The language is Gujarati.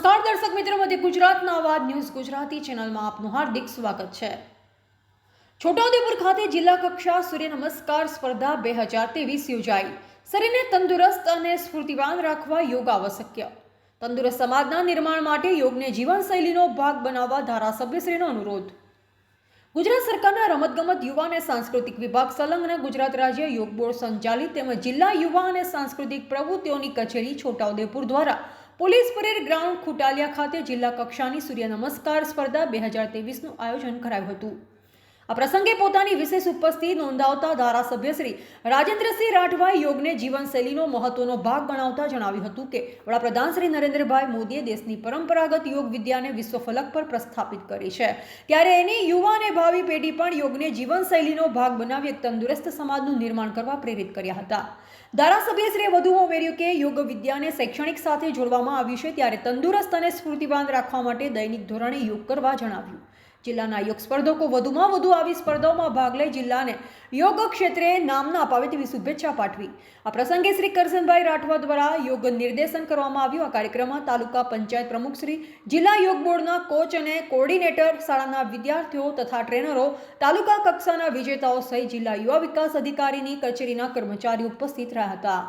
નમસ્કાર દર્શક મિત્રો, મધ્ય ગુજરાતના અવાજ ન્યૂઝ ગુજરાતી ચેનલમાં આપનું હાર્દિક સ્વાગત છે। છોટાઉદેપુર ખાતે જિલ્લા કક્ષા સૂર્ય નમસ્કાર સ્પર્ધા 2023 યોજાઈ। શરીરને તંદુરસ્ત અને સ્ફૂર્તિવાન રાખવા યોગ આવશ્યક। તંદુરસ્ત સમાજના નિર્માણ માટે યોગને જીવનશૈલીનો ભાગ બનાવવા ધારાસભ્યશ્રીનો અનુરોધ। ગુજરાત સરકારના રમતગમત યુવા અને સાંસ્કૃતિક વિભાગ સંલગ્ન ગુજરાત રાજ્ય યોગ બોર્ડ સંચાલિત તેમજ જિલ્લા યુવા અને સાંસ્કૃતિક પ્રવૃત્તિઓની કચેરી છોટાઉદેપુર દ્વારા પોલીસ પરેડ ગ્રાઉન્ડ ખુટાલિયા ખાતે જિલ્લા કક્ષાની સૂર્ય નમસ્કાર સ્પર્ધા 2023નું આયોજન કરાયું હતું। આ પ્રસંગે પોતાની વિશેષ ઉપસ્થિતિ નોંધાવતા ધારાસભ્ય શ્રી રાજેન્દ્રસિંહ રાઠવાએ યોગને જીવનશૈલીનો મહત્વનો ભાગ ગણાવતા જણાવ્યું હતું કે વડાપ્રધાન શ્રી નરેન્દ્રભાઈ મોદીએ દેશની પરંપરાગત યોગ વિદ્યાને વિશ્વ ફલક પર પ્રસ્થાપિત કરી છે, ત્યારે એની યુવા અને ભાવિ પેઢી પણ યોગને જીવનશૈલીનો ભાગ બનાવી એક તંદુરસ્ત સમાજનું નિર્માણ કરવા પ્રેરિત કર્યા હતા। ધારાસભ્યશ્રીએ વધુમાં ઉમેર્યું કે યોગ વિદ્યાને શૈક્ષણિક સાથે જોડવામાં આવ્યું છે, ત્યારે તંદુરસ્ત અને સ્ફૂર્તિવાન રાખવા માટે દૈનિક ધોરણે યોગ કરવા જણાવ્યું। જિલ્લાના યોગ સ્પર્ધકો વધુમાં વધુ આવી સ્પર્ધાઓમાં ભાગ લઈ જિલ્લાને યોગ ક્ષેત્રે નામના અપાવે તેવી શુભેચ્છા પાઠવી। આ પ્રસંગે શ્રી કરશનભાઈ રાઠવા દ્વારા યોગ નિર્દેશન કરવામાં આવ્યું। આ કાર્યક્રમમાં તાલુકા પંચાયત પ્રમુખ શ્રી, જિલ્લા યોગ બોર્ડના કોચ અને કોર્ડિનેટર, શાળાના વિદ્યાર્થીઓ તથા ટ્રેનરો, તાલુકા કક્ષાના વિજેતાઓ સહિત જિલ્લા યુવા વિકાસ અધિકારીની કચેરીના કર્મચારીઓ ઉપસ્થિત રહ્યા હતા।